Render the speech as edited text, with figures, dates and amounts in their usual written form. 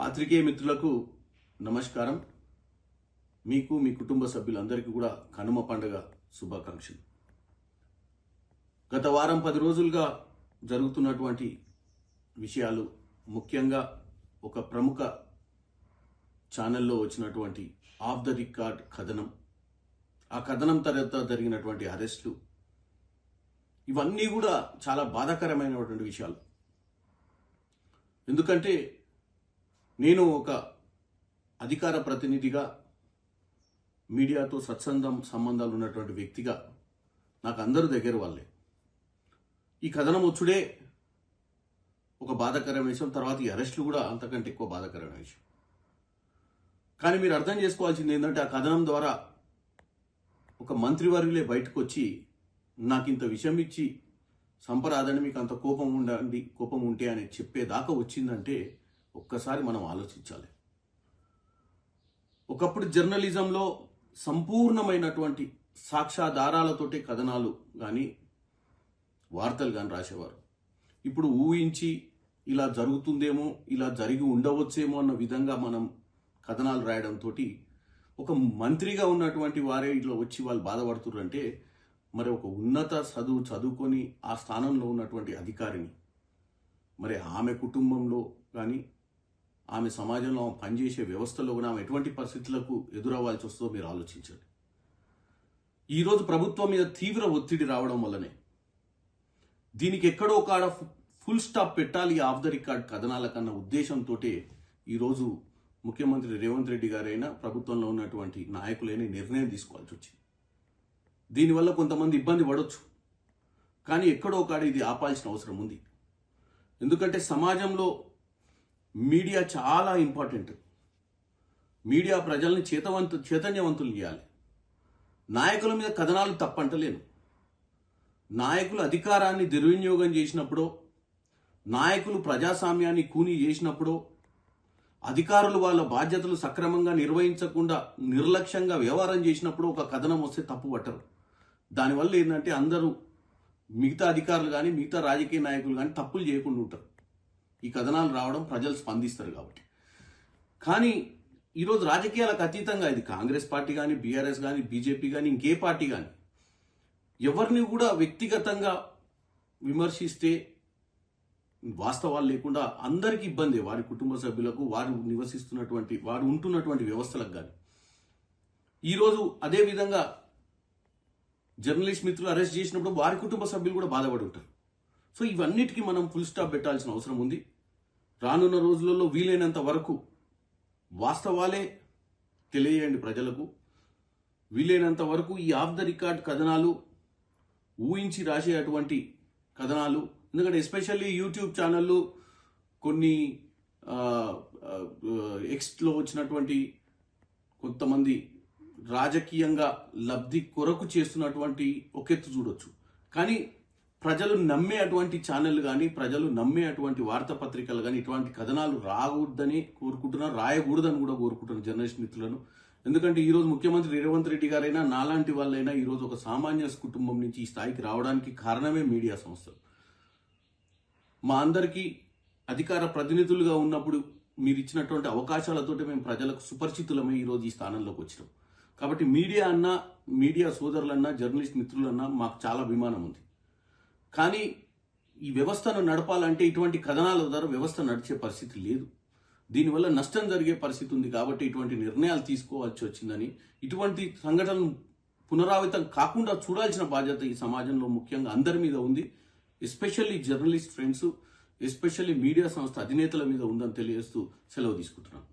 పాత్రికేయ మిత్రులకు నమస్కారం. మీకు మీ కుటుంబ సభ్యులందరికీ కూడా కనుమ పండుగ శుభాకాంక్షలు. గత వారం 10 రోజులుగా జరుగుతున్నటువంటి విషయాలు, ముఖ్యంగా ఒక ప్రముఖ ఛానల్లో వచ్చినటువంటి ఆఫ్ ద రికార్డ్ కథనం, ఆ కథనం తర్వాత జరిగినటువంటి అరెస్టులు, ఇవన్నీ కూడా చాలా బాధాకరమైనటువంటి విషయాలు. ఎందుకంటే నేను ఒక అధికార ప్రతినిధిగా, మీడియాతో సంబంధాలు ఉన్నటువంటి వ్యక్తిగా నాకు అందరూ దగ్గర వాళ్ళే. ఈ కథనం వచ్చుడే ఒక బాధాకరమైన విషయం, తర్వాత ఈ అరెస్టులు కూడా అంతకంటే ఎక్కువ బాధాకరమైన విషయం. కానీ మీరు అర్థం చేసుకోవాల్సింది ఏంటంటే, ఆ కథనం ద్వారా ఒక మంత్రివర్యులే బయటకు వచ్చి నాకు ఇంత విషయం ఇచ్చి సంపరాదని, మీకు అంత కోపం ఉంటే అని చెప్పేదాకా వచ్చిందంటే ఒక్కసారి మనం ఆలోచించాలి. ఒకప్పుడు జర్నలిజంలో సంపూర్ణమైనటువంటి సాక్ష్యాధారాలతోటే కథనాలు కానీ వార్తలు కానీ రాసేవారు. ఇప్పుడు ఊహించి ఇలా జరుగుతుందేమో, ఇలా జరిగి ఉండవచ్చేమో అన్న విధంగా మనం కథనాలు రాయడంతో ఒక మంత్రిగా ఉన్నటువంటి వారే ఇట్లా వచ్చి వాళ్ళు బాధపడుతున్నారంటే, మరి ఒక ఉన్నత చదువుకొని ఆ స్థానంలో ఉన్నటువంటి అధికారిని, మరి ఆమె కుటుంబంలో కానీ ఆమె సమాజంలో పనిచేసే వ్యవస్థలో కూడా ఆమె ఎటువంటి పరిస్థితులకు ఎదురవ్వాల్సి వస్తుందో మీరు ఆలోచించండి. ఈరోజు ప్రభుత్వం మీద తీవ్ర ఒత్తిడి రావడం వల్లనే దీనికి ఎక్కడో కాడ ఫుల్ స్టాప్ పెట్టాలి ఆఫ్ ద రికార్డ్ కథనాల కన్నా ఉద్దేశంతో ఈరోజు ముఖ్యమంత్రి రేవంత్ రెడ్డి గారైనా, ప్రభుత్వంలో ఉన్నటువంటి నాయకులైనా నిర్ణయం తీసుకోవాల్సి వచ్చింది. దీనివల్ల కొంతమంది ఇబ్బంది పడవచ్చు, కానీ ఎక్కడో కాడ ఇది ఆపాల్సిన అవసరం ఉంది. ఎందుకంటే సమాజంలో మీడియా చాలా ఇంపార్టెంట్. మీడియా ప్రజల్ని చైతన్యవంతులు చేయాలి. నాయకుల మీద కథనాలు తప్పంటలేను. నాయకులు అధికారాన్ని దుర్వినియోగం చేసినప్పుడో, నాయకులు ప్రజాస్వామ్యాన్ని కూనీ చేసినప్పుడో, అధికారులు వాళ్ళ బాధ్యతలు సక్రమంగా నిర్వహించకుండా నిర్లక్ష్యంగా వ్యవహారం చేసినప్పుడు ఒక కథనం వస్తే తప్పు పట్టరు. దానివల్ల ఏంటంటే అందరూ, మిగతా అధికారులు కానీ మిగతా రాజకీయ నాయకులు కానీ తప్పులు చేయకుండా ఉంటారు. ఈ కథనాలు రావడం ప్రజలు స్పందిస్తారు కాబట్టి. కానీ ఈరోజు రాజకీయాలకు అతీతంగా ఇది కాంగ్రెస్ పార్టీ కానీ, బీఆర్ఎస్ కానీ, బీజేపీ కానీ, ఇంకే పార్టీ కానీ ఎవరిని కూడా వ్యక్తిగతంగా విమర్శిస్తే వాస్తవాలు లేకుండా అందరికీ ఇబ్బంది. వారి కుటుంబ సభ్యులకు, వారు ఉంటున్నటువంటి వ్యవస్థలకు కానీ. ఈరోజు అదేవిధంగా జర్నలిస్ట్ మిత్రులు అరెస్ట్ చేసినప్పుడు వారి కుటుంబ సభ్యులు కూడా బాధపడి ఉంటారు. సో ఇవన్నిటికీ మనం ఫుల్ స్టాప్ పెట్టాల్సిన అవసరం ఉంది. రానున్న రోజులలో వీలైనంత వరకు వాస్తవాలే తెలియజేయండి ప్రజలకు. వీలైనంత వరకు ఈ ఆఫ్ ద రికార్డ్ కథనాలు, ఊహించి రాసేటువంటి కథనాలు, ఎందుకంటే ఎస్పెషల్లీ యూట్యూబ్ ఛానళ్ళు, కొన్ని ఎక్స్లో వచ్చినటువంటి కొంతమంది రాజకీయంగా లబ్ధి కొరకు చేస్తున్నటువంటి ఒకెత్తు చూడొచ్చు. కానీ ప్రజలు నమ్మే అటువంటి ఛానళ్ళు కానీ, ప్రజలు నమ్మే అటువంటి వార్తాపత్రికలు కానీ ఇటువంటి కథనాలు రాకూడదని కోరుకుంటున్నారు, రాయకూడదని కూడా కోరుకుంటున్నారు జర్నలిస్ట్ మిత్రులను. ఎందుకంటే ఈరోజు ముఖ్యమంత్రి రేవంత్ రెడ్డి గారైనా, నాలాంటి వాళ్ళైనా ఈరోజు ఒక సామాన్య కుటుంబం నుంచి ఈ స్థాయికి రావడానికి కారణమే మీడియా సంస్థలు. మా అందరికీ అధికార ప్రతినిధులుగా ఉన్నప్పుడు మీరు ఇచ్చినటువంటి అవకాశాలతోటి మేము ప్రజలకు సుపరిచితులమై ఈరోజు ఈ స్థానంలోకి వచ్చినాం. కాబట్టి మీడియా అన్నా, మీడియా సోదరులన్నా, జర్నలిస్ట్ మిత్రులన్నా మాకు చాలా అభిమానం ఉంది. కానీ ఈ వ్యవస్థను నడపాలంటే ఇటువంటి కథనాల ద్వారా వ్యవస్థ నడిచే పరిస్థితి లేదు. దీనివల్ల నష్టం జరిగే పరిస్థితి ఉంది. కాబట్టి ఇటువంటి నిర్ణయాలు తీసుకోవాల్సి వచ్చిందని, ఇటువంటి సంఘటనలు పునరావృతం కాకుండా చూడాల్సిన బాధ్యత ఈ సమాజంలో ముఖ్యంగా అందరి మీద ఉంది. Especially journalist friends, especially media సంస్థ అధినేతల మీద ఉందని తెలియజేస్తూ సెలవు తీసుకుంటున్నాను.